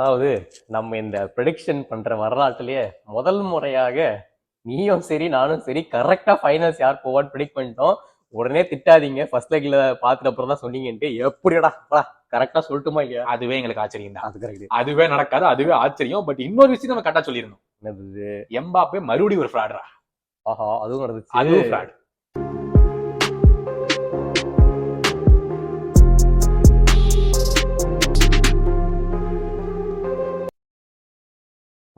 அதாவது நம்ம இந்த ப்ரெடிக்ஷன் பண்ற வரலாற்றுலயே முதல் முறையாக நீயும் சரி நானும் சரி கரெக்டா ஃபைனல்ஸ் யார் போவான்னு ப்ரெடிக்ட் பண்ணிட்டோம். உடனே திட்டாதீங்க, ஃபர்ஸ்ட் லெக்ல பார்த்துட்டு அப்புறம் தான் சொன்னீங்கன்ட்டு. எப்படிடா கரெக்டா சொல்லட்டுமா இல்லையா? அதுவே எங்களுக்கு ஆச்சரியம் தான். அது கரெக்ட். அதுவே நடக்காது, அதுவே ஆச்சரியம். பட் இன்னொரு விஷயம் நம்ம கரெக்டா சொல்லியிருந்தோம். என்னது? எம்பாப்பே மறுபடியும் ஒரு ஃப்ராடரா. ஆஹா, அதுவும் நடந்துச்சு. அதுவும் fraud.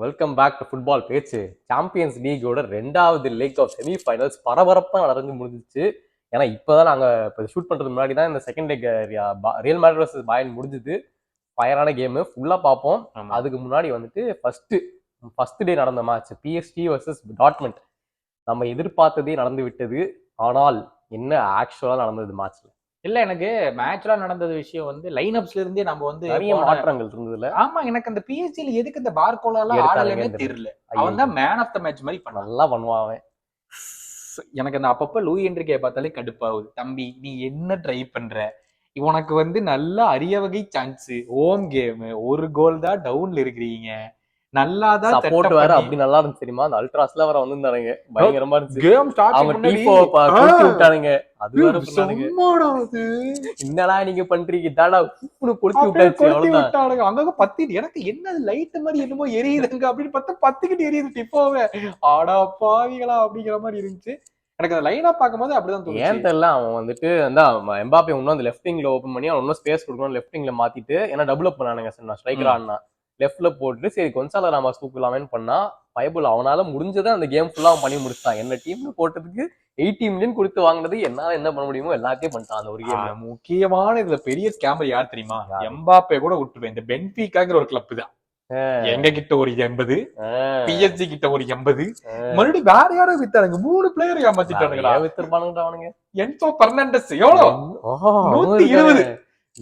Welcome back to football பேச்சு. சாம்பியன்ஸ் லீகோட 2வது லெக் ஆஃப் செமி ஃபைனல்ஸ் பரபரப்பாக நடந்து முடிஞ்சிச்சு. ஏன்னா இப்போதான் நாங்கள் இப்போ ஷூட் பண்ணுறதுக்கு முன்னாடி தான் இந்த second leg real Madrid versus Bayern முடிஞ்சுது. ஃபயரான கேமு ஃபுல்லாக பார்ப்போம். அதுக்கு முன்னாடி வந்துட்டு ஃபர்ஸ்ட் டே நடந்த மேட்ச் PSG வர்சஸ் டாட்மண்ட். நம்ம எதிர்பார்த்ததே நடந்து விட்டது. ஆனால் என்ன ஆக்சுவலாக நடந்தது மேட்ச்ல? இல்ல, எனக்கு மேட்ச்ல நடந்தது விஷயம் வந்து லைன் அப்ஸ்ல இருந்தே நம்ம வந்து நிறைய மாற்றங்கள் இருந்ததுல. ஆமா, எனக்கு அந்த பிஎஸ்சில எதுக்கு இந்த பார்கோலா எல்லாம் ஆடலன்னே தெரியல. அவன் தான் மேன் ஆஃப் த மேட்ச் மாதிரி பண்ண நல்லா பண்ணுவான். எனக்கு அந்த அப்பப்ப லூயி என்ரிகே பார்த்தாலே கடுப்பாகுது. தம்பி, நீ என்ன ட்ரை பண்ற? உனக்கு வந்து நல்ல அரிய வகை சான்ஸ், ஹோம் கேம், ஒரு கோல் தான் டவுன்ல இருக்கிறீங்க, நல்லாதான் சப்போர்ட் வேற அப்படி நல்லா இருந்துச்சு தெரியுமா? அந்த அல்ட்ராஸ்ல வேற வந்திருந்தானுங்க, பயங்கரமா இருந்துச்சு. கேம் ஸ்டார்ட் அவங்க டீஃபோ கூட்டி விட்டானுங்க. அது வேற பண்ணானுங்க. என்னடா நீங்க பண்றீங்க? இதாடா கூப்புனு கொளுத்தி விட்டாச்சு. அங்க பத்திட்டு எனக்கு என்ன லைட் மாதிரி என்னமோ எரியுதுங்க அப்படின்னு பார்த்தா பத்திக்கிட்டு எரியுது டிஃபோவே. ஆடா பாவிகளா அப்படிங்கிற மாதிரி இருந்துச்சு. எனக்கு அந்த லைனா பார்க்கும்போது அப்படிதான் தோணுச்சு. ஏன் தெரியல, அவன் வந்துட்டு அந்த எம்பாப்பே இன்னும் அந்த லெஃப்ட் விங்ல ஓபன் பண்ணி அவன் இன்னும் ஸ்பேஸ் கொடுக்கணும், லெஃப்ட் விங்ல மாத்திட்டு ஏன்னா டபுள் அப் பண்ணானுங்க. ஸ்ட்ரைக்கர் ஆனா லெஃப்ட்ல போட்டு சரி கொன்சாலோ ராமாஸ் தூக்கலாமேன்னு பண்ணா பைபிள் அவனால முடிஞ்சதை அந்த கேம் ஃபுல்லா அவன் பண்ணி முடிச்சான். என்ன டீம்ல போட்டதுக்கு 80 மில்லியன் கொடுத்து வாங்கினது என்னால என்ன பண்ண முடியுமோ எல்லாத்தையும் பண்ணிட்டான் அந்த ஒரு கேம். முக்கியமான இதுல பெரிய ஸ்கேமர் யார் தெரியுமா? எம்பாப்பே கூட விட்டுருவேன். இந்த பென்ஃபிகாங்கிற ஒரு கிளப் தான். எங்க கிட்ட ஒரு 80, PSG கிட்ட ஒரு 80, மறுபடியும் வேற யாரும் வித்தானுங்க. 3 பிளேயர் ஏமாத்திட்டானுங்களா? வித்துருப்பானுங்க அவனுங்க. என்சோ பெர்னாண்டஸ் எவ்வளவு? 120.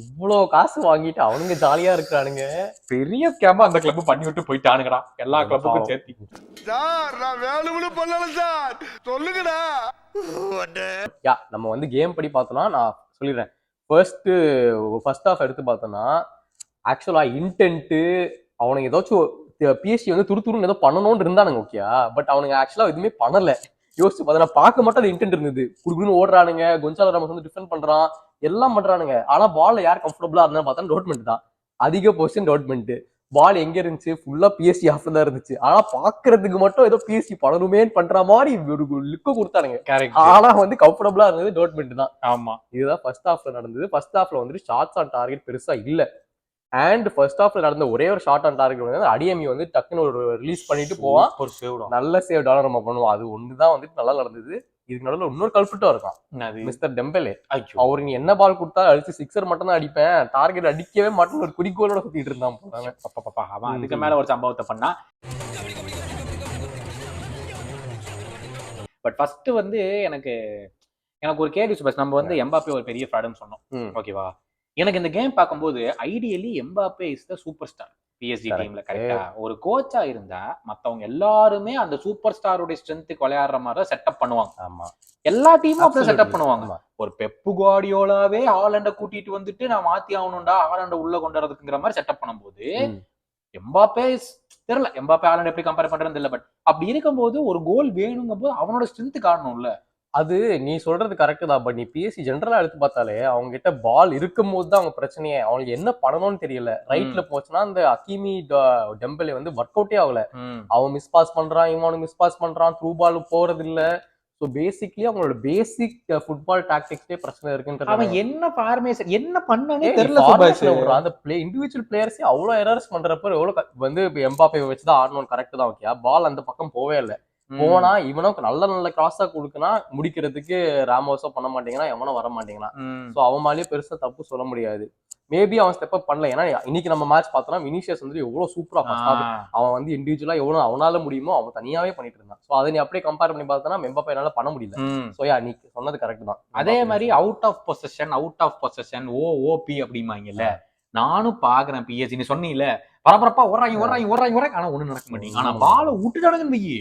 இவ்வளவு காசு வாங்கிட்டு அவனுங்க ஜாலியா இருக்கிறானுங்க. பெரிய ஸ்கேமா அந்த கிளப் பண்ணி விட்டு போயிட்டானுங்கடா, எல்லா கிளப்புக்கும் சேர்த்து. சார் நான் வேணும்னு பண்ணல சார், சொல்லுங்கடா. நம்ம வந்து கேம் படி பார்த்தோம்னா நான் சொல்லிடுறேன். ஃபர்ஸ்ட் ஹாஃப் எடுத்து பார்த்தோம்னா ஆக்சுவலா இன்டென்ட் அவனுக்கு ஏதாச்சும் PSG வந்து துருத்துருன்னு ஏதோ பண்ணணும்னு இருந்தானுங்க. ஓகேயா, பட் அவனுங்க ஆக்சுவலா எதுவுமே பண்ணல. யோசிச்சு பார்த்தா பார்க்க மட்டும் அது இன்டென்ட் இருந்தது. குடுக்குன்னு ஓடுறானுங்க, கொன்சாலோ ராமஸ் வந்து டிஃபெண்ட் பண்றான், எல்லாம் பண்றானுங்க. ஆனா பால்ல யார் கம்ஃபர்டபுளா இருந்தா பார்த்தா டாட்மண்ட் தான். அதிக பொசிஷன் டாட்மண்ட். பால் எங்க இருந்துச்சு? ஃபுல்லா PSG ஆஃப்ல தான் இருந்துச்சு. ஆனா பாக்குறதுக்கு மட்டும் ஏதோ PSG பண்ணணுமேன்னு பண்ற மாதிரி ஒரு லுக்க கொடுத்தானுங்க. ஆனா வந்து கம்ஃபர்டபுளா இருந்தது டாட்மண்ட் தான். ஆமா, இதுதான் ஃபர்ஸ்ட் ஹாஃப்ல நடந்தது. ஃபர்ஸ்ட் ஹாஃப்ல வந்து ஷாட்ஸ் ஆன் டார்கெட் பெருசா இல்ல. அண்ட் ஃபர்ஸ்ட் ஹாஃப்ல நடந்த ஒரே ஒரு ஷார்ட் ஆன் டார்கெட் வந்து அடியமி வந்து டக்குன்னு ஒரு ரிலீஸ் பண்ணிட்டு போவான். ஒரு சேவ், நல்ல சேவ் டாலர் நம்ம பண்ணுவோம். அது ஒண்ணுதான் வந்துட்டு நல்லா நடந்தது. இதுக்கு நடுவில் இன்னொரு கல்பிட்டும் இருக்கான், மிஸ்டர் டெம்பெலே. அவரு நீ என்ன பால் கொடுத்தா அடிச்சு சிக்ஸர் மட்டும் தான் அடிப்பேன், டார்கெட் அடிக்கவே மாட்டேன்னு ஒரு குறிக்கோளோட சுத்திட்டு இருந்தான். அவன் அதுக்கு மேல ஒரு சம்பவத்தை பண்ணா. பட் ஃபர்ஸ்ட் வந்து எனக்கு ஒரு கேள்வி. நம்ம வந்து எம்பாப்பே ஒரு பெரிய ஃப்ராடுன்னு சொன்னோம், ஓகேவா? எனக்கு இந்த கேம் பார்க்கும்போது ideally Mbappe is the super star PSG டீம்ல. கரெக்டா, ஒரு கோச்சா இருந்தா மத்தவங்க எல்லாருமே அந்த சூப்பர் ஸ்டாரோட ஸ்ட்ரென்த்துக்கு விளையாடுற மாதிரி செட்டப் பண்ணுவாங்க. ஆமா, எல்லா டீமும் அப்படி செட்டப் பண்ணுவாங்க. ஒரு பெப்பு குவார்டியோலாவே ஹாலண்ட கூட்டிட்டு வந்துட்டு நான் மாத்தி ஆகணும்டா, ஹாலண்ட உள்ள கொண்டு வரதுக்குங்கிற மாதிரி செட்டப் பண்ணும்போது எம்பாப்பே தெரியல, எம்பாப்பே ஹாலண்ட் எப்படி கம்பேர் பண்றது இல்ல. பட் அப்படி இருக்கும்போது ஒரு கோல் வேணுங்கும் போது அவனோட ஸ்ட்ரென்த் காரணம்ல. அது நீ சொல்றது கரெக்ட் தான். பட் நீ PSG ஜென்ரலா எடுத்து பார்த்தாலே அவங்க கிட்ட பால் இருக்கும் போது தான் அவங்க பிரச்சனையே. அவங்களுக்கு என்ன பண்ணணும்னு தெரியல. ரைட்ல போச்சுன்னா அந்த அகிமி டெம்பெலே வந்து ஒர்க் அவுட்டே ஆகல. அவன் மிஸ் பாஸ் பண்றான், இவனுக்கு மிஸ் பாஸ் பண்றான், த்ரூ பால் போறது இல்ல. ஸோ பேசிக்லி அவங்களோட பேசிக் ஃபுட்பால் டாக்டிக்ஸே பிரச்சனை இருக்குன்றது. அவன் என்ன ஃபார்மேஷன் என்ன பண்ணனே தெரியல. அந்த இண்டிவிஜுவல் பிளேயர்ஸே அவ்வளவு எரர்ஸ் பண்றப்ப எவ்வளவு வந்து எம்பாப்பே வச்சுதான் ஆடணும். கரெக்ட் தான், ஓகே. பால் அந்த பக்கம் போவே இல்லை. போனா இவனும் நல்ல நல்ல கிராஸா கொடுக்கனா முடிக்கிறதுக்கு ராமோஸோ பண்ண மாட்டேங்கிறான், எவனும் வர மாட்டேங்கிறான். சோ அவன் மேலேயே பெருசா தப்பு சொல்ல முடியாது. மேபி அவன் ஸ்டெப் அப் பண்ணல. ஏன்னா இன்னைக்கு நம்ம மேட்ச் பார்த்தோம்னா வினிஷியஸ் வந்து எவ்வளவு சூப்பரா அவன் வந்து இண்டிவிஜுவலா எவ்வளவு அவனால முடியுமோ அவன் தனியாவே பண்ணிட்டு இருந்தான். சோ அதை நீ அப்படியே கம்பேர் பண்ணி பார்த்தோம்னா எம்பாப்பேனால பண்ண முடியல. சோ நீ சொன்னது கரெக்ட் தான். அதே மாதிரி அவுட் ஆஃப் பொசஷன் OOP அப்படிமாங்கல்ல, நானும் பாக்குறேன் PSG. நீ சொன்னீங்கல்ல பரபரப்பா ஓடுறாங்க ஆனா ஒண்ணு நடக்க மாட்டேங்குது. ஆனா பால விட்டுட்டானுங்கன்னு வையி,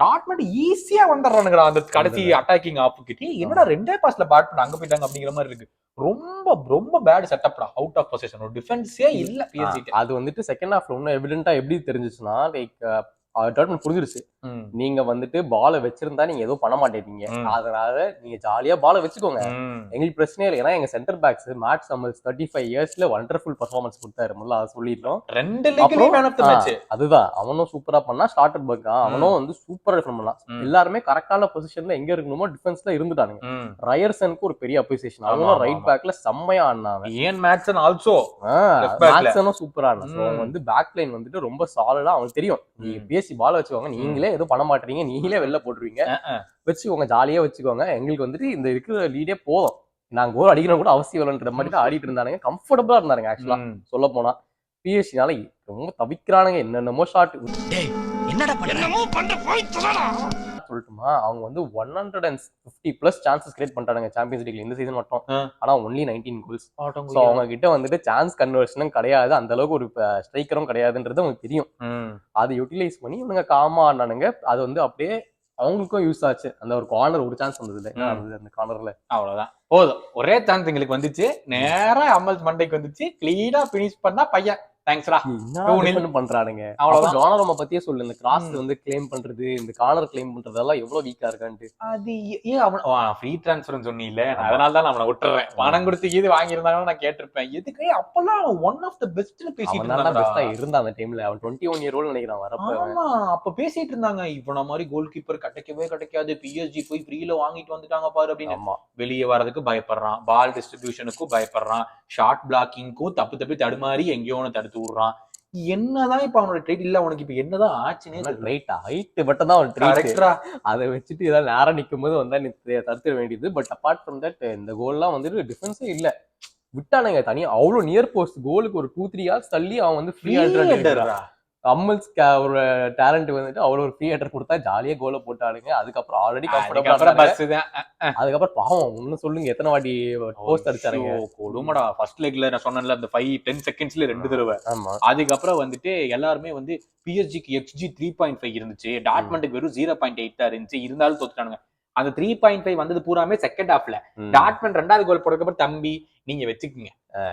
டாட்மெண்ட் ஈஸியா வந்துடுறானுங்கடா அந்த கடைசி அட்டாக்கிங் ஆப் கிட்ட. என்னடா 2 பாஸ்ல பேட் பண்ண அங்க போயிட்டாங்க அப்படிங்கிற மாதிரி இருக்கு. ரொம்ப ரொம்ப பேட் செட்டப்டா, அவுட் ஆஃப் பொசிஷன், ஒரு டிஃபென்ஸே இல்ல PSG. அது வந்துட்டு செகண்ட் ஹாஃப்ல இன்னும் எவிடென்ட்டா எப்படி தெரிஞ்சிச்சுன்னா, லைக் டாட்மெண்ட் புரிஞ்சிருச்சு, நீங்க வந்துட்டு பால வச்சிருந்தா நீங்க எதுவும் பண்ண மாட்டேங்க, அதனால நீங்க ஜாலியா பால வச்சுக்கோங்க, எங்களுக்கு பிரச்சனையே இல்லை. ஏன்னா எங்க சென்டர் பேக்ஸ் மேட் சம்மல்ஸ் 35 இயர்ஸ்ல வண்டர்ஃபுல் பெர்ஃபார்மன்ஸ் கொடுத்தாரு. முதல்ல அதை சொல்லிட்டோம். 2 லீக்லயும் மேன் ஆஃப் தி மேட்ச். அதுதான், அவனும் சூப்பரா பண்ணா. ஸ்டார்டர் பக் அவனும் வந்து சூப்பரா டிஃபெண்ட் பண்ணலாம். எல்லாருமே கரெக்டான பொசிஷன்ல எங்க இருக்கணுமோ டிஃபென்ஸ்ல இருந்துட்டானுங்க. ரயர்சனுக்கு ஒரு பெரிய அப்ரிசியேஷன், அவனும் ரைட் பேக்ல செம்மையா ஆடினாங்க. ஏன் மேட்சன் ஆல்சோ மேட்சனும் சூப்பரா ஆடினா. ஸோ வந்து பேக் லைன் வந்துட்டு ரொம்ப சாலிடா, அவனுக்கு தெரியும் நீங்க பேசி பால வச்சுக்கோங்க, நீங்களே எதுவும் பண்ண மாட்டீங்க, நீங்களே வெளில போட்டுருவீங்க, வச்சுக்கோங்க ஜாலியா வச்சுக்கோங்க, எங்களுக்கு வந்துட்டு இந்த இருக்கிற லீடே போதும், நாங்க கோல் அடிக்கணும் கூட அவசியம் இல்லைன்ற மாதிரி தான் ஆடிட்டு இருந்தானுங்க. கம்ஃபர்டபுளா இருந்தாருங்க. ஆக்சுவலா சொல்ல போனா பிஎஸ்சினால ரொம்ப தவிக்கிறானுங்க. என்னென்னமோ ஷாட் சொல்லட்டுமா, அவங்க வந்து 150+ சான்சஸ் கிரியேட் பண்றாங்க சாம்பியன்ஸ் லீக்ல இந்த சீசன் மட்டும். ஆனா ஒன்லி 19 கோல்ஸ். சோ அவங்க கிட்ட வந்துட்டு சான்ஸ் கன்வர்ஷனும் கிடையாது, அந்த அளவுக்கு ஒரு ஸ்ட்ரைக்கரும் கிடையாதுன்றது அவங்களுக்கு தெரியும். அதை யூட்டிலைஸ் பண்ணி இவங்க காமா ஆனானுங்க. அது வந்து அப்படியே அவங்களுக்கும் யூஸ் ஆச்சு. அந்த ஒரு கார்னர், ஒரு சான்ஸ் வந்தது இல்லை அந்த கார்னர்ல, அவ்வளவுதான் போதும். ஒரே சான்ஸ் எங்களுக்கு வந்துச்சு, நேரா அமல் மண்டைக்கு வந்துச்சு, கிளீனா பினிஷ் பண்ணா பையன் தேங்க்ஸ்டா பண்றானுங்க. அவ்வளவுதான். டோனாரோமா பத்தியே சொல்லு, இந்த கிராஸ் வந்து கிளைம் பண்றது, இந்த கார்னர் கிளைம் பண்றதெல்லாம் எவ்வளவு வீக்கா இருக்கான்ட்டு. அது ஏன் அவன் ஃப்ரீ டிரான்ஸ்ஃபர்னு சொன்னீங்கல்ல, அதனால தான் அவனை விட்டுறேன். பணம் கொடுத்து இது வாங்கியிருந்தாலும் நான் கேட்டிருப்பேன். எதுக்கு அப்பெல்லாம் ஒன் ஆஃப் த பெஸ்ட்னு பேசிட்டு இருந்தா அந்த டைம்ல. அவன் 21 year old நினைக்கிறான் வரப்ப. ஆமா, அப்ப பேசிட்டு இருந்தாங்க, இவன மாதிரி கோல் கீப்பர் கிடைக்காது, பிஎஸ்ஜி போய் ஃப்ரீல வாங்கிட்டு வந்துட்டாங்க பாரு அப்படின்னு. வெளியே வரதுக்கு பயப்படுறான், பால் டிஸ்ட்ரிபியூஷனுக்கும் பயப்படுறான், ஷார்ட் பிளாக்கிங்க்கும் தப்பு தடுமாறி எங்கேயோ ஒன்று தடுத்து விடுறான். என்னதான் இப்ப அவனோட ட்ரேட் இல்ல, அவனுக்கு இப்ப என்னதான் ஆச்சுன்னே ரைட்டா, ஹைட் மட்டும் தான் அவன் ட்ரேட். அதை வச்சுட்டு ஏதாவது நேரம் நிற்கும் போது வந்தா தடுத்துட வேண்டியது. பட் அப்பார்ட் ஃப்ரம் தட் இந்த கோல்லாம் வந்துட்டு டிஃபென்ஸே இல்ல, விட்டானுங்க தனியா. அவ்வளவு நியர் போஸ்ட் கோலுக்கு ஒரு 2-3 yards தள்ளி அவன் வந்து ஃப்ரீ ஹெட்டர். அம்மல்ஸ் ஒரு டேலண்ட் வந்துட்டு அவ்வளவு ஒரு ஃப்ரீ ஹெட்டர் கொடுத்தா ஜாலியா கோல போட்டானுங்க. அதுக்கப்புறம் ஆல்ரெடி அதுக்கப்புறம் பாவம் ஒன்னும் சொல்லுங்க, எத்தனை வாட்டி போஸ்ட் அடிச்சாருங்க. கொடுமடா. ஃபர்ஸ்ட் லெக்ல நான் சொன்னேன்ல, அந்த 5-10 செகண்ட்ஸ்ல 2 தடவை. அதுக்கப்புறம் வந்துட்டு எல்லாருமே வந்து பிஎஸ்ஜிக்கு XG 3.5 இருந்துச்சு, டாட்மெண்ட்டுக்கு வெறும் 0.8 தான் இருந்துச்சு, இருந்தாலும் தோத்துட்டானுங்க. அந்த 3.5 வந்தது பூராமே செகண்ட் ஹாஃப்ல. டாட்மெண்ட் 2வது கோல் போடுறதுக்கு தம்பி நீங்க வச்சுக்குங்க,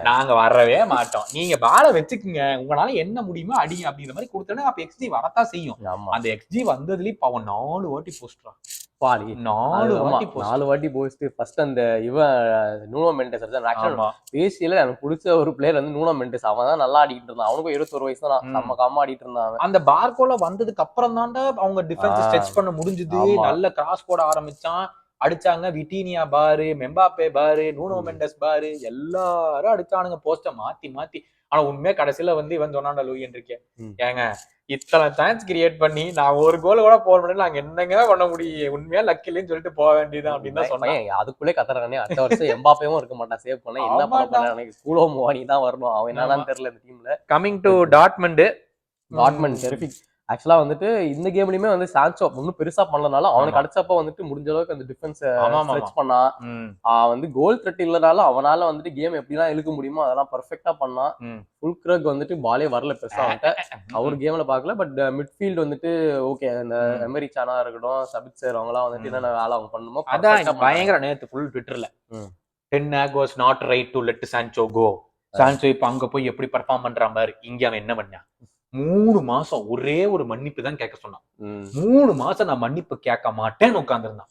நாங்க வரவே மாட்டோம், நீங்க பால வச்சுக்குங்க, உங்களால என்ன முடியுமோ அடிங்க அப்படிங்கிற மாதிரி கொடுத்தோன்னா அப்ப XG வரத்தான் செய்யும். அந்த XG வந்ததுலயும் அவன் 4 வாட்டி போஸ்ட்ரா, 4 வாட்டி போஸ்ட். ஃபர்ஸ்ட் அந்த நூனோ மெண்டஸ் பேசியில எனக்கு பிடிச்ச ஒரு பிளேயர் வந்து நூனோ மெண்டஸ். அவன் தான் நல்லா ஆடிட்டு இருந்தான், அவனுக்கும் 21 வயசு தான், நம்ம காமா ஆடிட்டு இருந்தான். அந்த பார்கோல வந்ததுக்கு அப்புறம் தான்டா அவங்க டிஃபென்ஸ் ஸ்ட்ரெச் பண்ண முடிஞ்சது. நல்ல கிராஸ் போட ஆரம்பிச்சான், அடிச்சாங்க. விட்டீனியா பாரு, மெம்பாப்பே பாரு, நூனோ மெண்டஸ் பாரு, எல்லாரும் அடிச்சானுங்க போஸ்ட மாத்தி. ஆனா உண்மையா கடைசியில வந்து இவன் சொன்னான்டா லூயி என்ரிக்கே, ஏங்க இத்தனை சான்ஸ் கிரியேட் பண்ணி நான் ஒரு கோல் கூட போட முடியல, நாங்க என்னங்க பண்ண முடியும், உண்மையா லக் இல்லைன்னு சொல்லிட்டு போக வேண்டியதான் அப்படின்னு தான் சொன்னேன். அதுக்குள்ளே கத்துறானே, அடுத்த வருஷம் எம்பாப்பேவும் இருக்க மாட்டான், சேவ் பண்ண என்ன பண்ண, எனக்கு கூலோ மோனி தான் வரணும், அவன் என்னன்னு தெரியல இந்த டீம்ல. Coming to Dortmund terrific. ஆக்சுவலா வந்துட்டு இந்த கேம்லயுமே வந்து சான்சோ ஒன்னும் பெருசா பண்ணலனால அவனுக்கு அடிச்சப்ப வந்துட்டு முடிஞ்ச அளவுக்கு அந்த டிஃபென்ஸ் ஸ்ட்ரெச் பண்ணா. வந்து கோல் த்ரெட் இல்லனாலும் அவனால வந்துட்டு கேம் எப்படிலாம் இழுக்க முடியுமோ அதெல்லாம் பெர்ஃபெக்ட்டா பண்ணான். ஃபுல்க்ரக் வந்துட்டு பாலே வரல பெருசா அவன்கிட்ட, அவர் கேம்ல பாக்கல. பட் மிட்ஃபீல்ட் வந்துட்டு ஓகே, இந்த எமரி சானா இருக்கட்டும், சபித்சர், அவங்கலாம் வந்துட்டு என்னென்ன வேலை அவங்க பண்ணுமோ அதான் பயங்கர. நேத்து ஃபுல் ட்விட்டர்ல ten Hag was not right to let Sancho go. Sancho இப்ப அங்க போய் எப்படி பெர்ஃபார்ம் பண்றான் பாரு, இங்க அவன் என்ன பண்ணான், 3 மாசம் ஒரே ஒரு மன்னிப்பு தான் கேட்க சொன்னான். 3 மாசம் நான் மன்னிப்பு கேட்க மாட்டேன்னு உட்கார்ந்துருந்தான்.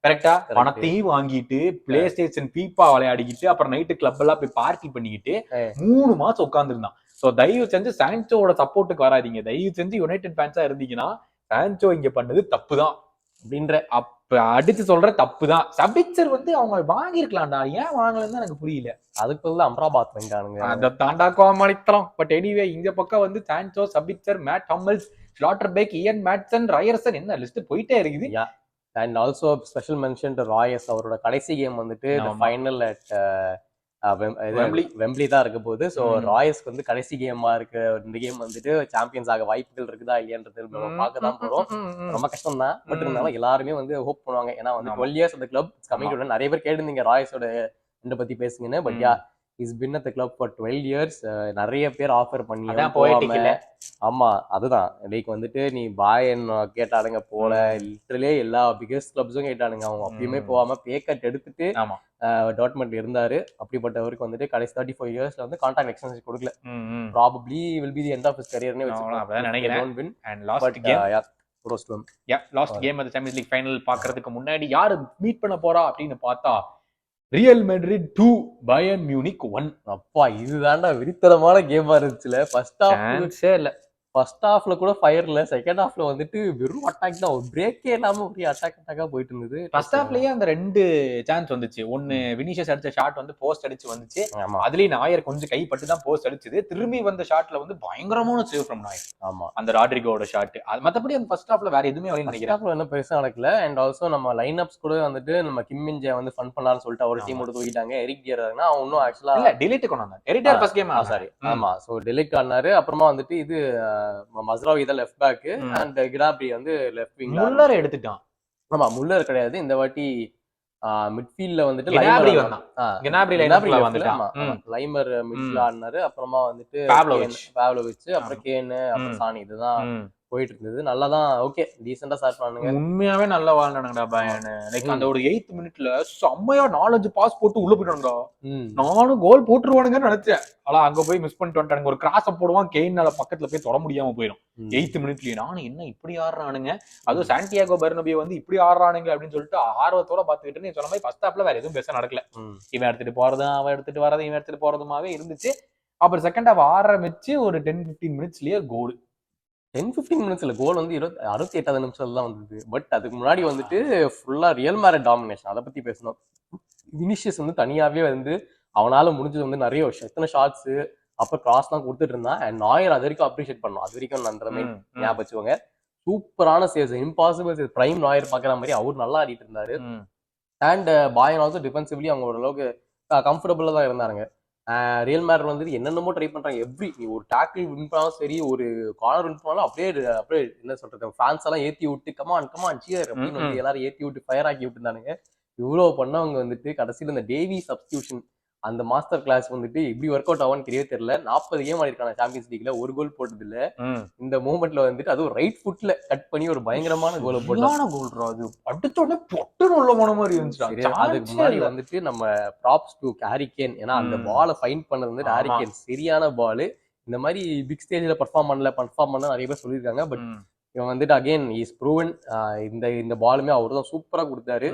கரெக்டா, பணத்தையும் வாங்கிட்டு பிளே ஸ்டேஷன் பீப்பா விளையாடிக்கிட்டு அப்புறம் நைட்டு கிளப் எல்லாம் போய் பார்ட்டி பண்ணிக்கிட்டு 3 மாசம் உட்கார்ந்துருந்தான். சோ தயவு செஞ்சு சான்சோவோட சப்போர்ட்டுக்கு வராதிங்க, தயவு செஞ்சு யுனைடெட் ஃபேன்ஸா இருந்தீங்கன்னா சான்சோ இங்க பண்ணது தப்புதான் அப்படின்ற அப்ப அடிச்சு சொல்ற தப்புதான். சபிச்சர் வந்து அவங்க வாங்கிருக்கலாம்டா, ஏன் வாங்கலன்னு எனக்கு புரியல. அதுக்குள்ள அம்ராபாத் வாங்கிட்டானுங்க, அதை தாண்டா கோமாளித்தரம். பட் எனிவே இங்க பக்கம் வந்து சான்சோ, சபிச்சர், மேட் ஹம்மல்ஸ், ஸ்லாட்டர்பேக், இயன் மேட்சன், ரயர்சன், என்ன லிஸ்ட் போயிட்டே இருக்குது. And also special mention to Royce. அவரோட கடைசி கேம் வந்துட்டு ஃபைனல் அட் வெம்பிளி தான் இருக்க போகுது. ஸோ ராயஸ்க்கு வந்து கடைசி கேமா இருக்கு. இந்த கேம் வந்துட்டு சாம்பியன்ஸ் ஆக வாய்ப்புகள் இருக்குதா இல்லையான்றது நம்ம பார்க்க தான் போறோம். ரொம்ப கஷ்டம் தான், பட் இருந்தாலும் எல்லாருமே வந்து ஹோப் பண்ணுவாங்க. ஏன்னா வந்து 12 years அந்த கிளப் கமிங் டு. நிறைய பேர் கேட்டிருந்தீங்க ராயஸோட இந்த பத்தி பேசுங்கன்னு. But yeah, is been at the club for 12 years. நிறைய பேர் ஆஃபர் பண்ணி அதான் poetic இல்ல? ஆமா அதுதான் லைக் வந்துட்டு நீ பாயன் கேட்டானுங்க போல, லிட்டரலே எல்லா பிகஸ்ட் கிளப்ஸும் கேட்டானுங்க. அவங்க அப்பயுமே போகாம பே கட் எடுத்துட்டு டாட்மண்ட்ல இருந்தாரு. அப்படிப்பட்டவருக்கு வந்துட்டு கடைசி 34 இயர்ஸ்ல வந்து கான்ட்ராக்ட் எக்ஸ்டென்ஷன் கொடுக்கல. Probably will be the end of his கரியர்னே அவ்வளவுதான் நினைக்கிறேன். win. And last game, last Or- game அந்த சாம்பியன்ஸ் லீக் ஃபைனல் பாக்குறதுக்கு முன்னாடி யாரு மீட் பண்ண போறா அப்படின்னு பார்த்தா ரியல் மேட்ரிட் 2 பயர்ன் மியூனிக் 1. அப்பா இதுதான்டா விரித்தனமான கேமா இருந்துச்சுல. சான்ஸே இல்ல. ஃபர்ஸ்ட் ஹாஃப்ல கூட ஃபயர் இல்ல, செகண்ட் ஹாஃப்ல வந்துட்டு வெறும் அட்டாக் தான், ஒரு பிரேக்கே இல்லாம ஒரே அட்டாக்கா போயிட்டு இருந்தது. ஃபர்ஸ்ட் ஹாஃப்லயே அந்த 2 சான்ஸ் வந்துச்சு. ஒன்னு வினிஷியஸ் அடிச்ச ஷாட் வந்து போஸ்ட் அடிச்சு வந்துச்சு. ஆமா அதுலயும் நாயர் கொஞ்சம் கைப்பட்டு தான் போஸ்ட் அடிச்சது. திரும்பி வந்த ஷாட்ல வந்து பயங்கரமான சேவ் ஃப்ரம் நாயர். ஆமா அந்த ராட்ரிகோட ஷாட். மத்தபடி அந்த ஃபர்ஸ்ட் ஹாஃப்ல வேற எதுவுமே வரல நினைக்கிறேன். ஃபர்ஸ்ட் ஹாஃப்ல என்ன பெருசா நடக்கல. அண்ட் ஆல்சோ நம்ம லைன் அப்ஸ் கூட வந்துட்டு நம்ம கிம் மின் ஜே வந்து ஃபன் பண்ணலாம்னு சொல்லிட்டு அவர் டீம் ஓட தூக்கிட்டாங்க. எரிக் டியர்னா அவன் இன்னும் ஆக்சுவலா இல்ல டிலீட் கொண்டாங்க. எரிட்டர் ஃபர்ஸ்ட் கேம் சாரி ஆமா சோ டெலிட் ஆனாரு. அப்புறமா வந்துட்டு இது மஸ்ராவி தான் லெஃப்ட் பேக் அண்ட் கினாப்ரி வந்து லெஃப்ட் விங். முல்லர் எடுத்துட்டான். ஆமா முல்லர் கிடையாது இந்த வாட்டி. மிட்ஃபீல்ட்ல வந்துட்டு கினாப்ரி வந்தான். கினாப்ரி லைனப்ல வந்துட்டான். லைமர் மிட்ல ஆடினாரு. அப்புறமா வந்துட்டு பாவ்லோவிச், அப்புறம் கேன், அப்புறம் சானி, இதுதான் போயிட்டு இருந்தது. நல்லாதான் ஓகே டீசெண்டா ஸ்டார்ட் பண்ணுங்க. உண்மையாவே நல்லா வாழ்ந்தானுங்கடா பயன். லைக் அந்த ஒரு 8th மினிட்ல செம்மையா 4-5 பாஸ் போட்டு உள்ள போயிட்டானுங்கடா. நானும் கோல் போட்டுருவானுங்கன்னு நினைச்சேன். ஆனா அங்க போய் மிஸ் பண்ணிட்டு வந்துட்டானுங்க. ஒரு கிராஸ போடுவான், கெயினால பக்கத்துல போய் தொட முடியாம போயிடும் 8th மினிட்லயே. நானும் என்ன இப்படி ஆடுறானுங்க, அதுவும் சாண்டியாகோ பெர்னபியோ வந்து இப்படி ஆடுறானுங்க அப்படின்னு சொல்லிட்டு ஆர்வத்தோட பாத்துக்கிட்டு நீ சொன்ன மாதிரி ஃபர்ஸ்ட் ஹாஃப்ல வேற எதுவும் பெருசா நடக்கல. இவன் எடுத்துட்டு போறதும் அவன் எடுத்துட்டு வரதும் இவன் எடுத்துட்டு போறதுமாவே இருந்துச்சு. அப்புறம் செகண்ட் ஹாஃப் ஆரம்பிச்சு ஒரு 10-15 மினிட்ஸ்லயே கோல். 10-15 மினிட்ஸ்ல கோல் வந்து 68வது நிமிஷத்துல தான் வந்தது. பட் அதுக்கு முன்னாடி வந்துட்டு ஃபுல்லா ரியல் மேரிட் டாமினேஷன். அதை பத்தி பேசணும். வினிஷியஸ் வந்து தனியாவே வந்து அவனால முடிஞ்சது வந்து நிறைய விஷயம், எத்தனை ஷாட்ஸ் அப்புறம் கிராஸ் தான் கொடுத்துட்டு இருந்தான். அண்ட் நாயர் அது வரைக்கும் அப்ரிஷியேட் பண்ணோம். அது வரைக்கும் நன்றமே ஞாபகம் வச்சுக்கோங்க. சூப்பரான saves, impossible save, prime Nair பாக்குற மாதிரி அவர் நல்லா ஆடிட்டு இருந்தாரு. அண்ட் பாயன் ஆல்சோ டிஃபென்சிவ்லி அவங்க ஓரளவுக்கு கம்ஃபர்டபுளா தான் இருந்தாங்க. ரியல் மேட்ரிட் வந்து என்னென்னமோ ட்ரை பண்றாங்க. நீ ஒரு டேக்கிள் வின் பண்ணாலும் சரி, ஒரு கார்னர் வின் பண்ணாலும் அப்படியே என்ன சொல்றது, ஃபேன்ஸ் எல்லாம் ஏத்தி விட்டு கமான் சியர் அப்படின்னு வந்து எல்லாரும் ஏத்தி விட்டு ஃபயர் ஆக்கி விட்டு இருந்தானுங்க. இவ்வளவு பண்ணவங்க வந்துட்டு கடைசியில் இந்த டேவி சப்ஸ்டியூஷன் அந்த மாஸ்டர் கிளாஸ் வந்துட்டு எப்படி ஒர்க் அவுட் ஆகும்னு தெரியவே தெரியல. 40 கேம் ஆடிருக்கான சாம்பியன்ஸ் லீக்ல, ஒரு கோல் போட்டது இல்ல. இந்த மூமெண்ட்ல வந்துட்டு அதுவும் ரைட் ஃபுட்ல கட் பண்ணி ஒரு பயங்கரமான கோல் போட்டான கோல். அது அடுத்த உடனே பொட்டுன்னு உள்ள போன மாதிரி இருந்துச்சு. அதுக்கு முன்னாடி வந்துட்டு நம்ம ப்ராப்ஸ் டு ஹாரி கேன். ஏன்னா அந்த பாலை ஃபைண்ட் பண்ணது வந்து ஹாரி கேன் சரியான பால். இந்த மாதிரி பிக் ஸ்டேஜ்ல பர்ஃபார்ம் பண்ண நிறைய பேர் சொல்லியிருக்காங்க. பட் இவன் வந்துட்டு அகைன் இஸ் ப்ரூவன். இந்த பாலுமே அவர் தான் சூப்பரா கொடுத்தாரு.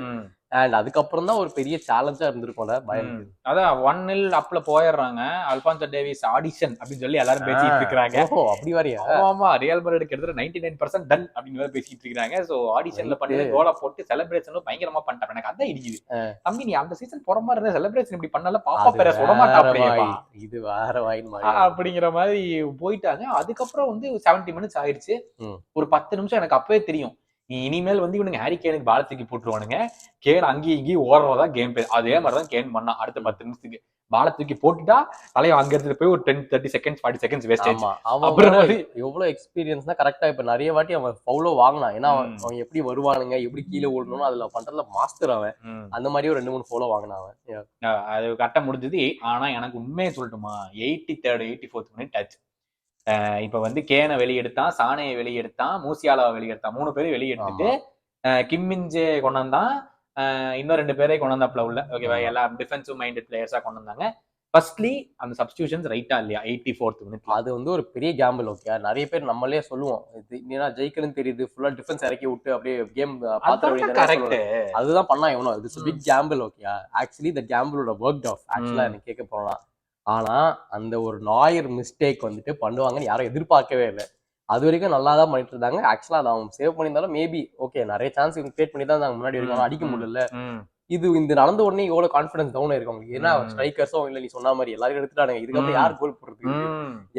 அண்ட் அதுக்கப்புறம் தான் ஒரு பெரிய சேலஞ்சா இருந்திருக்கும்ல பயனுக்கு. அதான் 1-0 அப்ல போயிடுறாங்க. அல்பான்சோ டேவிஸ் ஆடிஷன் அப்படின்னு சொல்லி எல்லாரும் பேசிட்டு இருக்காங்க. அப்படி வரையா? ஆமா ரியல் மேட்ரிட் கிட்டத்தட்ட 99% டன் அப்படின்னு பேசிட்டு இருக்காங்க. சோ ஆடிஷன்ல பண்ணி கோலா போட்டு செலிப்ரேஷனும் பயங்கரமா பண்ணிட்டாங்க. எனக்கு அதான் இடிக்குது. தம்பி நீ அந்த சீசன் போற மாதிரி இருந்தா செலிப்ரேஷன் இப்படி பண்ணல, பாப்பா பேர சுட மாட்டாப்லையா, இது வேற வாயின் அப்படிங்கிற மாதிரி போயிட்டாங்க. அதுக்கப்புறம் வந்து 70 மினிட்ஸ் ஆயிடுச்சு. ஒரு 10 நிமிஷம் எனக்கு அப்பவே தெரியும், நீ இனிமேல் வந்து இவனுங்க ஹாரி கேனுக்கு பால் தூக்கி போட்டுருவானுங்க, கேன் அங்கேயும் இங்கேயும் ஓடுறதா கேம் பிளே. அதே மாதிரிதான் கேன் பண்ணா. அடுத்த 10 நிமிஷத்துக்கு பாலை தூக்கி போட்டுட்டா தலையை அங்க எடுத்துட்டு போய் ஒரு 10-30 செகண்ட்ஸ் 40 செகண்ட்ஸ் வேஸ்ட் ஆயிடுச்சு. அப்புறம் எவ்வளவு எக்ஸ்பீரியன்ஸ்னா கரெக்டா இப்ப நிறைய வாட்டி அவன் ஃபவுலோ வாங்கினான். ஏன்னா அவன் எப்படி வருவானுங்க, எப்படி கீழே ஓடணும் அதுல பண்றதுல மாஸ்டர் அவன். அந்த மாதிரி ஒரு 2-3 ஃபவுலோ வாங்கினான் அவன். அது கரெக்டா முடிஞ்சது. ஆனா எனக்கு உண்மையை சொல்லட்டுமா, 83rd 84th மினிட் ஆச்சு. இப்ப வந்து கேனை வெளியெடுத்தான், சானையை வெளியெடுத்தான், மூசியாலாவை வெளியெடுத்தான். 3 பேரும் வெளியெடுத்துட்டு கிம்மின்ஜே கொண்டு வந்தான். இன்னும் 2 பேரை கொண்டு வந்தாப்ல உள்ள. ஓகேவா, எல்லாம் டிஃபென்சிவ் மைண்டட் பிளேயர்ஸா கொண்டு வந்தாங்க. ஃபர்ஸ்ட்லி அந்த சப்ஸ்டியூஷன்ஸ் ரைட்டா இல்லையா 84th மினிட்? அது வந்து ஒரு பெரிய கேம்பிள். ஓகே, நிறைய பேர் நம்மளே சொல்லுவோம் ஏன்னா ஜெயிக்கணும்னு தெரியுது, ஃபுல்லா டிஃபென்ஸ் இறக்கி விட்டு அப்படியே கேம் கரெக்ட், அதுதான் பண்ணா எவனோ. It's big gamble. Okay, actually the கேம்பிளோட ஒர்க் ஆஃப் ஆக்சுவலா எனக்கு கேட்க போனா. ஆனா அந்த ஒரு நாயர் மிஸ்டேக் வந்துட்டு பண்ணுவாங்கன்னு யாரும் எதிர்பார்க்கவே இல்லை. அது வரைக்கும் நல்லா தான் பண்ணிட்டு இருந்தாங்க. ஆக்சுவலா அதை அவங்க சேவ் பண்ணியிருந்தாலும் மேபி ஓகே, நிறைய சான்ஸ் கிரியேட் பண்ணி தான் முன்னாடி வரைக்கும் அடிக்க முடியல. இது இந்த நடந்த உடனே எவ்வளவு கான்பிடன்ஸ் டவுன் ஆயிருக்கும் அவங்களுக்கு. ஏன்னா ஸ்ட்ரைக்கர்ஸும் இல்ல, நீ சொன்ன மாதிரி எல்லாரும் எடுத்துட்டானுங்க. இதுக்கப்புறம் யார் கோல் போடுறது?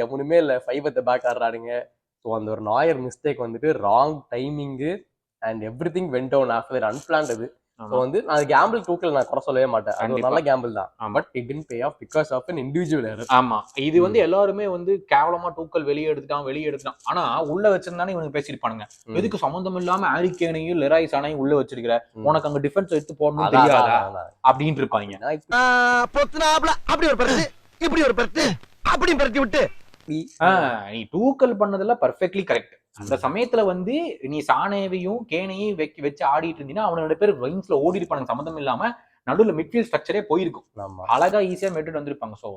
எவனுமே இல்ல, 5 at the back ஆடுறானுங்க. ஸோ அந்த ஒரு நாயர் மிஸ்டேக் வந்துட்டு wrong timing and everything went down after unplanned. So வந்து நான் கேம்பிள் டூக்கில் நான் குறை சொல்லவே மாட்டேன், அது ஒரு நல்ல கேம்பிள் தான். ஆமா. But it did pay off because of an individual error. ஆமா, இது வந்து எல்லாருமே வந்து கேவலமா டூக்கல் வெளியே எடுத்துட்டான். ஆனா உள்ள வச்சிருந்தானே இவனுக்கு பேசிருப்பானுங்க, எதுக்கு சம்பந்தம் இல்லாம ஆரிக்கேனையும் லெராய்ஸ் ஆனையும் உள்ள வச்சிருக்கிற, உனக்கு அங்க டிஃபென்ஸ் எடுத்து போடணும் தெரியாதா அப்படின்னு இருப்பாங்க. அப்படி ஒரு பருத்து இப்படி ஒரு பருத்து அப்படி பருத்தி விட்டு நீ டூக்கல் பண்ணதுல பர்ஃபெக்ட்லி கரெக்ட். அந்த சமயத்துல வந்து நீ சானேவையும் கேனையும் வச்சு ஆடிட்டு இருந்தீங்கன்னா அவனோட பேர் வைன்ஸ்ல ஓடி இருப்பானுங்க சம்பந்தம் இல்லாம, நடுவுல மிட்ஃபீல்ட் ஸ்ட்ரக்சரே போயிருக்கும், அழகா ஈஸியா மெட்டு வந்திருப்பாங்க. சோ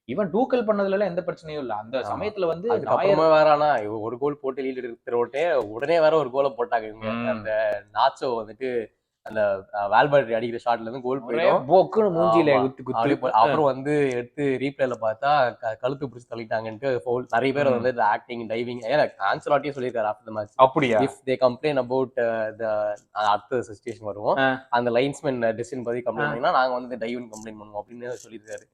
இவன் டூக்கல் பண்ணதுல எல்லாம் எந்த பிரச்சனையும் இல்ல. அந்த சமயத்துல வந்து அதுக்கப்புறமா வேற ஆனா ஒரு கோல் போட்டு லீட் எடுத்துறோட்டே உடனே வேற ஒரு கோலை போட்டாங்க இவங்க. அந்த நாச்சோ வந்துட்டு அந்த வால்வர்ட் அடிக்கிற ஷாட்ல இருந்து கோல் போயிடும், போக்குன்னு மூஞ்சில குத்தி. அப்புறம் வந்து எடுத்து ரீப்ளேல பார்த்தா கழுத்து பிடிச்சி தள்ளிட்டாங்கன்ட்டு ஃபவுல். நிறைய பேர் வந்து ஆக்டிங் டைவிங் ஆன்சலாட்டியும் சொல்லியிருக்காரு ஆஃப்டர் தி மேட்ச். அப்படியா? இஃப் தே கம்ப்ளைன் அபவுட் அடுத்த சிச்சுவேஷன் வருவோம், அந்த லைன்ஸ்மேன் டெசிஷன் பத்தி கம்ப்ளைண்ட் பண்ணீங்கன்னா நாங்க வந்து டைவிங் கம்ப்ளைண்ட் பண்ணுவோம் அப்படின்னு சொல்லியிருக்காரு.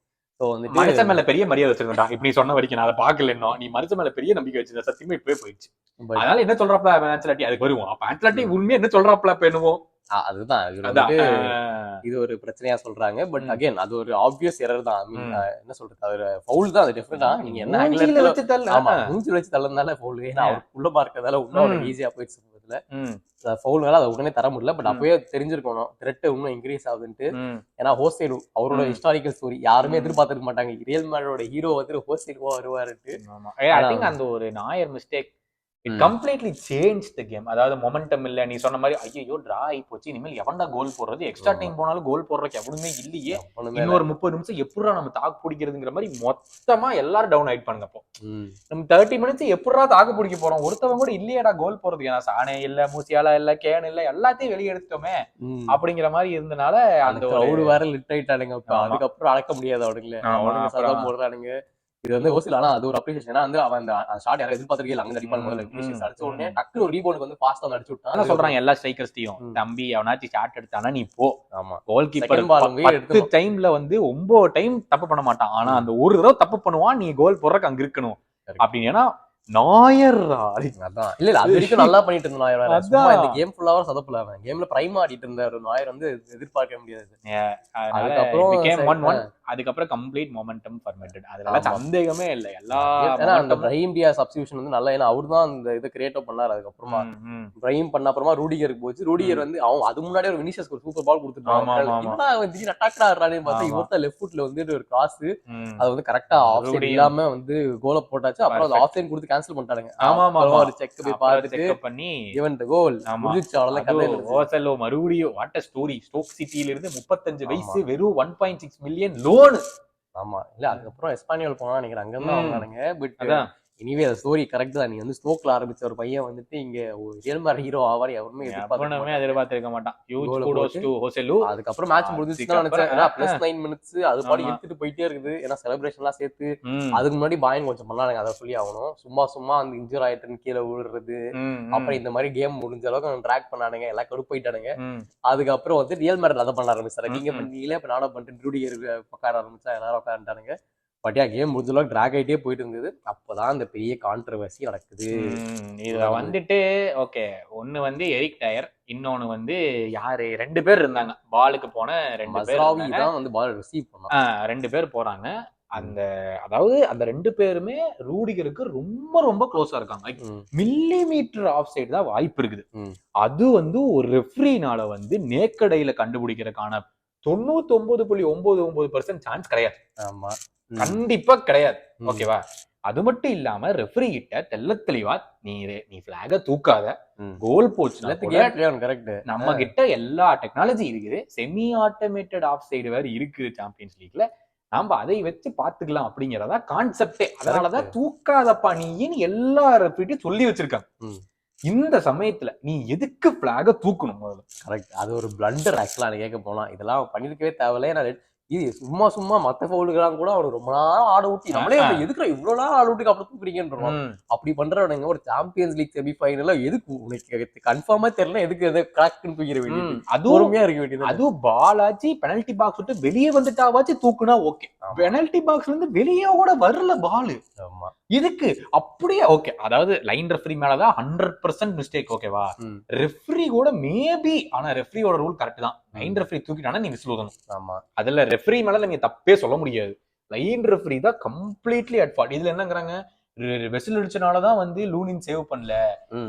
மனுஷன் மேல பெரிய மரியாதை வச்சிருந்தா இப்படி சொன்ன வரைக்கும் நான் அதை பாக்கல. இன்னும் நீ மனுஷன் மேல பெரிய நம்பிக்கை வச்சிருந்த, சத்தியமா இப்பவே போயிடுச்சு. அதனால என்ன சொல்றாப்ல ஆன்சலாட்டி அதுக்கு வருவோம். அப்ப ஆன்சலாட்டி உண்மையா என்ன சொல்றாப்ல பண்ணுவோம், அதுதான் இது ஒரு பிரச்சனையா சொல்றாங்க. பட் அகைன் அது ஒரு ஆப்வியஸ் எரர் தான். என்ன சொல்றது, அது ஃபவுல் தான், அது டிஃபரெண்டா நீங்க என்ன ஆங்கிள் வச்சு மூஞ்சில வச்சு தள்ளனால ஃபவுல். ஏன்னா அவருக்குள்ள பார்க்கறதால இன்னும் ஈஸியா போயிடுச்சு. ஃபவுல்னால அதை உடனே தர முடியல. பட் அப்பவே தெரிஞ்சிருக்கணும் த்ரெட் இன்னும் இன்க்ரீஸ் ஆகுதுன்ட்டு. ஏன்னா ஹோசேலு அவரோட ஹிஸ்டாரிக்கல் ஸ்டோரி யாருமே எதிர்பார்த்திருக்க மாட்டாங்க, ரியல் மேனோட ஹீரோ வந்து ஹோசேலுவா வருவாருன்ட்டு. ஐ திங்க் அந்த ஒரு நாயர் mistake it completely change the game. அதாவது மொமெண்டம் இல்ல, நீ சொன்ன மாதிரி ஐயோ டிரா ஆகி போச்சு, இனிமேல் எவன்டா கோல் போடுறது, எக்ஸ்ட்ரா டைம் போனாலும் கோல் போடுறதுக்கு எவனுமே இல்லையே, இன்னொரு 30 நிமிஷம் எப்படா நம்ம தாக்கு பிடிக்கிறதுங்கிற மாதிரி மொத்தமா எல்லாரும் டவுன் ஆயிட்டாங்க. அப்போ நம்ம 30 மினிட்ஸ் எப்படா தாக்கு பிடிக்க போறோம், ஒருத்தவங்க கூட இல்லையடா கோல் போறதுக்கு, ஏன்னா சானே இல்ல, மூசியாலா இல்ல, கேன் இல்ல, எல்லாத்தையும் வெளியே எடுத்துட்டோமே அப்படிங்கிற மாதிரி இருந்தனால அந்த ஒரு வேற லிட் ஆயிட்டானுங்க. அதுக்கப்புறம் அடக்க முடியாது அவனுங்களே, அவனுங்க சதா போடுறானுங்க. இது வந்து ஹோசில் ஆனா அது ஒரு அப்ரிசியேஷன். ஏன்னா வந்து அவன் அந்த ஷாட் யாரும் எதிர்பார்த்திருக்கே அங்க அடிப்பான், முதல்ல அடிச்ச உடனே டக்குனு ஒரு ரீபவுண்டுக்கு வந்து ஃபாஸ்டா அடிச்சு விட்டான். சொல்றாங்க எல்லா ஸ்ட்ரைக்கர்ஸ்டையும், தம்பி அவனாச்சும் ஷாட் எடுத்தானா நீ போ. ஆமா, கோல் கீப்பர் 10 டைம்ல வந்து 9 டைம் தப்பு பண்ண மாட்டான், ஆனா அந்த ஒரு தடவை தப்பு பண்ணுவான், நீ கோல் போடுறதுக்கு அங்க இருக்கணும் அப்படின்னு. ஏன்னா நாயர் அதான் இல்ல அது வரைக்கும் நல்லா பண்ணிட்டு இருந்த நாயர் வேற, சும்மா இந்த கேம் ஃபுல்லாவே சதப்புல அவன் கேம்ல பிரைம் ஆடிட்டு இருந்த ஒரு நாயர் வந்து எதிர்பார்க்க முடியாது. அதுக்கப்புறம் கம்ப்ளீட் மொமெண்டம் ஃபர்மெண்டட், அதனால சந்தேகமே இல்ல. எல்லா அந்த பிரைம் டியாஸ் சப்ஸ்டிடியூஷன் வந்து நல்லா, ஏன்னா அவர்தான் அந்த இதை கிரியேட் பண்ணாரு. அதுக்கப்புறமா பிரைம் பண்ண அப்புறமா ரூடிகருக்கு போச்சு. ரூடிகர் வந்து அவன் அது முன்னாடி ஒரு வினிஷியஸ் ஒரு சூப்பர் பால் கொடுத்துட்டான், அட்டாக்டா ஆடுறானே பார்த்தா இவர்தான் லெஃப்ட் ஃபுட்ல வந்து ஒரு கிராஸ், அது வந்து கரெக்டா ஆஃப் சைடு இல்லாம வந்து கோல போட்டாச்சு. அப்புறம் அது ஆஃப் சைடு கொடுத்து கேன்சல் பண்ணிட்டாங்க. ஒரு செக் போய் பார்த்துட்டு செக் பண்ணி ஈவன் தி கோல் முடிஞ்சிச்சு. அவ்வளவுதான் கதை. ஓசலோ மறுபடியும் வாட் a ஸ்டோரி, ஸ்டோக் சிட்டில இருந்து 35 வயசு, வெறும் 1.6 மில்லியன் லோன். ஆமா, இல்ல அதுக்கப்புறம் எஸ்பானியல் போனா நினைக்கிறேன், அங்க இருந்து வாங்குனானுங்க. பட் எனிவே அந்த ஸ்டோரி கரெக்ட் தான். நீ வந்து ஸ்டோக்ல ஆரம்பிச்ச ஒரு பையன் வந்துட்டு இங்க ரியல் மேன் ஹீரோ ஆவார் எவருமே எதிர்பார்த்திருக்க மாட்டான். அதுக்கப்புறம் மேட்ச் முடிஞ்சிச்சுன்னு நினைச்சேன். ஏன்னா +9 மினிட்ஸ் அது பாடி எடுத்துட்டு போயிட்டே இருக்குது. ஏன்னா செலிப்ரேஷன் எல்லாம் சேர்த்து அதுக்கு முன்னாடி பாயின் கொஞ்சம் பண்ணானுங்க, அதை சொல்லி ஆகணும். சும்மா அந்த இன்ஜூர் ஆயிட்டுன்னு கீழே விழுறது, அப்புறம் இந்த மாதிரி கேம் முடிஞ்ச அளவுக்கு ட்ராக் பண்ணானுங்க, எல்லாம் கடுப்பு போயிட்டானுங்க. அதுக்கப்புறம் வந்து ரியல் மேன் அதை பண்ண ஆரம்பிச்சாரு. நீங்க பண்ணீங்களே இப்ப நானும் பண்ணிட்டு ரூடிகர் உட்கார ஆரம்பிச்சா எல்லாரும் உட்காந்துட்டானுங்க. பட் கேம் முடிஞ்ச அளவுக்கு டிராக் ஆகிட்டே போயிட்டு இருந்தது. அப்பதான் அந்த பெரிய கான்ட்ரவர்சி நடக்குது. இதுல வந்துட்டு ஓகே, ஒண்ணு வந்து எரிக் டயர், இன்னொன்னு வந்து யாரு, 2 பேர் இருந்தாங்க பாலுக்கு போன 2 பேர் தான் வந்து பால் ரிசீவ் பண்ணாங்க. 2 பேர் போறாங்க. அந்த அதாவது அந்த 2 பேருமே ரூடிகருக்கு ரொம்ப ரொம்ப க்ளோஸா இருக்காங்க. மில்லிமீட்டர் ஆஃப் சைடு தான் வாய்ப்பு இருக்குது. அது வந்து ஒரு ரெஃப்ரினால வந்து நேக்கடையில கண்டுபிடிக்கிறதுக்கான 99.99% சான்ஸ் கிடையாது. ஆமா, கண்டிப்பா கிடையாது. ஓகேவா? அது மட்டும் இல்லாம ரெஃப்ரி கிட்ட தெள்ள தெளிவா நீ பிளாக தூக்காத, கோல் போச்சுன்னா கரெக்ட், நம்ம கிட்ட எல்லா டெக்னாலஜி இருக்குது, செமி ஆட்டோமேட்டட் ஆஃப் சைடு வேற இருக்குது சாம்பியன்ஸ் லீக்ல, நாம அதை வச்சு பாத்துக்கலாம் அப்படிங்கறதா கான்செப்டே. அதனாலதான் தூக்காதப்பா நீன்னு எல்லா ரெஃப்ரிட்டையும் சொல்லி வச்சிருக்காங்க. இந்த சமயத்துல நீ எதுக்கு பிளாக தூக்கணும்? கரெக்ட், அது ஒரு பிளண்டர். ஆக்சுவலா கேட்க போனா இதெல்லாம் பண்ணிருக்கவே தேவையில்ல. இது சும்மா மத்த ஃபவுலுக்கெல்லாம் கூட அவரு ரொம்ப நேரம் ஆட ஊட்டி நம்மளே எதுக்கு இவ்வளவு நேரம் ஆட ஊட்டிக்கு அப்படி தூக்குறீங்கன்றோம். அப்படி பண்றவனுங்க ஒரு சாம்பியன்ஸ் லீக் செமிஃபைனல் எதுக்கு உனக்கு கன்ஃபார்மா தெரியல, எதுக்கு எதை கிராக்னு தூக்கிற வேண்டியது, அது பொறுமையா இருக்க வேண்டியது. அதுவும் பாலாச்சு பெனல்டி பாக்ஸ் விட்டு வெளியே வந்துட்டாவாச்சு தூக்குனா ஓகே, பெனல்டி பாக்ஸ்ல இருந்து வெளியே கூட வரல பாலு. ஆமா, இதுக்கு அப்படியே ஓகே. அதாவது லைன் ரெஃப்ரி மேலதான் 100% மிஸ்டேக். ஓகேவா? ரெஃப்ரி கூட மேபி, ஆனா ரெஃப்ரியோட ரூல் கரெக்ட் தான், லைன் ரெஃப்ரி தூக்கிட்டானா நீ விசில் ஊதணும். ஆமா அதுல ரெஃப்ரி மேல நீங்க தப்பே சொல்ல முடியாது. லைன் ரெஃப்ரி தான் கம்ப்ளீட்லி அட் ஃபால்ட். இதுல என்னங்கறாங்க, விசில் அடிச்சனாலதான் வந்து லூனின் சேவ் பண்ணல,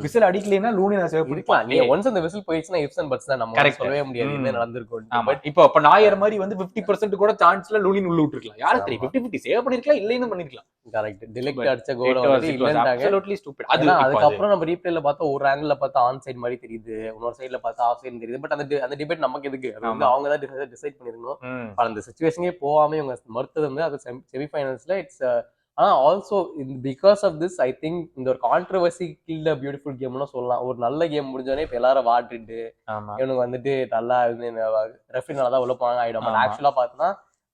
விசில் அடிக்கலைன்னா லூனின் சேவ் இருக்கலாம். பண்ணிக்கலாம். நீங்க ஒன்ஸ் அந்த விசில் போயிடுச்சுன்னா இஃப்ஸ் அண்ட் பட்ஸ் தான், நம்ம Correct. சொல்லவே முடியாது என்ன நடந்திருக்கும். ஆமா, இப்ப நாயர் மாதிரி வந்து 50% கூட சான்ஸ்ல லூனின் உள்ள விட்டுருக்கலாம். யாருக்கு தெரியும், 50-50 சேவ் பண்ணிருக்கலாம், இல்லைன்னு பண்ணிருக்கலாம். கரெக்ட். டிலெக்ட் அடிச்ச கோல வந்து இல்லன்றாங்க. Absolutely stupid. அதுக்கப்புறம் நம்ம ரீப்ளேல பார்த்தா ஒரு ஆங்கிள் பார்த்தா ஆன் சைடு மாதிரி தெரியுது, இன்னொரு சைடுல பார்த்தா ஆஃப் சைடு தெரியுது. பட் அந்த டிபேட் நமக்கு எதுக்கு, அது வந்து அவங்க தான் டிசைட் பண்ணிருக்கணும். அந்த சிச்சுவேஷனே போகாம இவங்க மறுத்தது வந்து அது செமிஃபைனல்ஸ்ல இட்ஸ். ஆனா also because of this I think இந்த ஒரு கான்ட்ரவர்சி கில்ட் பியூட்டிஃபுல் கேம்னு சொல்லலாம். ஒரு நல்ல கேம் முடிஞ்சோடனே இப்ப எல்லாரும் வாட்டிட்டு இவனுக்கு வந்துட்டு நல்லா ரெஃப்ரி நல்லா தான் உள்ள போனாங்க ஆயிடும். பட் ஆக்சுவலா பார்த்தோம்னா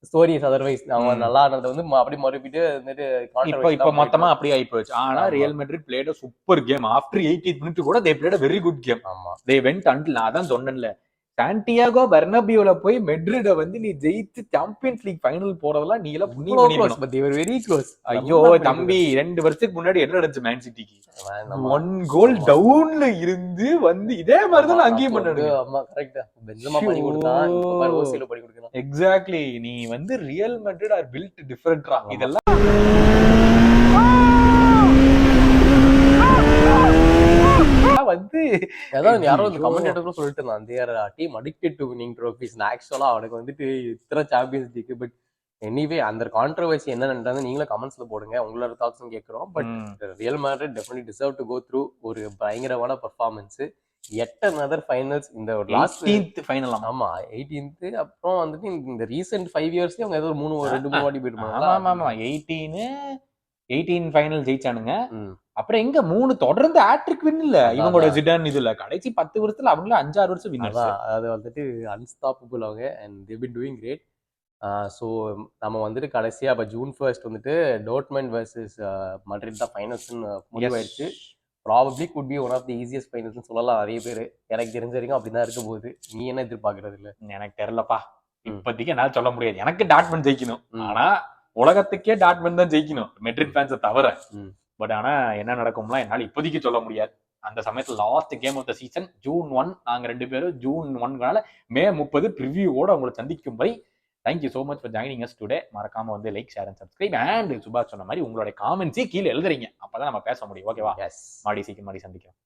ஸ்டோரிஸ் அதர்வைஸ் அவன் நல்லா ஆனது வந்து அப்படி மறுபிட்டு வந்துட்டு இப்ப மொத்தமா அப்படியே ஆயி போச்சு. ஆனா Real Madrid played a super game. After 80th minute கூட they played a very good game. ஆமா they went until நான் தான் சொன்னேன்ல, சாண்டியாகோ பெர்னபியூல போய் மெட்ரிட வந்து நீ ஜெயிச்சு சாம்பியன்ஸ் லீக் ஃபைனல் போறதெல்லாம் நீ எல்லாம் புண்ணியம் பண்ணிருக்கணும். but they were very close. ஐயோ தம்பி, 2 வருஷத்துக்கு முன்னாடி என்ன நடந்துச்சு மேன் சிட்டிக்கு? 1 கோல் டவுன்ல இருந்து வந்து இதே மாதிரி தான் அங்கேயும் பண்ணாங்க. ஆமா கரெக்ட். பென்சமா பண்ணி கொடுத்தான், இப்ப பாரு ஓசில பண்ணி கொடுக்கறான். எக்ஸாக்ட்லி. நீ வந்து ரியல் மேட்ரிட் ஆர் பில்ட் டிஃபரண்ட்ரா. இதெல்லாம் வந்து அதான் யாரோ ஒரு கமெண்டேட்டரும் சொல்லிட்டு இருந்தான், they are team addicted to winning trophies. ஆக்சுவலா அவனுக்கு வந்துட்டு இத்தனை சாம்பியன்ஸ் லீக். பட் எனிவே அந்த கான்ட்ரவர்சி என்னன்றது நீங்களும் கமெண்ட்ஸ்ல போடுங்க, உங்களோட தாட்ஸும் கேட்கிறோம். But Real Madrid definitely deserve to go through ஒரு பயங்கரமான பெர்ஃபார்மன்ஸ். yet another finals இந்த ஒரு லாஸ்ட் 18th ஃபைனல். ஆமா 18th. அப்புறம் வந்துட்டு இந்த ரீசெண்ட் 5 இயர்ஸ்ல அவங்க ஏதோ 2-3 வாட்டி போயிருப்பாங்க. ஆமா 18 ஃபைனல் ஜெயிச்சானுங்க. அப்புறம் எங்க 3 தொடர்ந்து ஹேட்ரிக் வின் இல்ல இவங்களோட ஜிடான் இதுல. கடைசி 10 வருஷத்துல அவங்களே 5-6 வருஷம் வின்னர்ஸ். அது வந்துட்டு அன்ஸ்டாப்பபிள் அவங்க and they've been doing great. So நம்ம வந்துட்டு கடைசியா இப்போ June 1st வந்துட்டு டோர்ட்மண்ட் வர்சஸ் மட்ரிட் தான் ஃபைனல்ஸ்னு முடிவாயிடுச்சு. Probably could be one of the easiest ஃபைனல்ஸ்னு சொல்லலாம் நிறைய பேர். எனக்கு தெரிஞ்ச வரைக்கும் அப்படிதான் இருக்க போகுது. நீ என்ன எதிர்பார்க்கறது? இல்ல எனக்கு தெரியலப்பா, இப்போதைக்கு என்னால சொல்ல முடியாது. எனக்கு டாட்மண்ட் ஜெயிக்கணும், ஆனா உலகத்துக்கே டாட்மண்ட் தான் ஜெயிக்கணும் மெட்ரிட் ஃபேன்ஸை தவிர. பட் ஆனா என்ன நடக்கும்லாம் என்னால இப்போதைக்கு சொல்ல முடியாது. அந்த சமயத்துல last game of the season June 1, நாங்க 2 பேரும் June 1 May 30 ப்ரிவியூவோட உங்களை சந்திக்கும் வரை thank you so much for joining us today. மறக்காம வந்து like, share and subscribe. And சுபாஷ் சொன்ன மாதிரி உங்களுடைய காமெண்ட்ஸே கீழே எழுதுறீங்க, அப்பதான் நம்ம பேச முடியும். ஓகேவா? மறுபடியும் சந்திக்கிறோம்.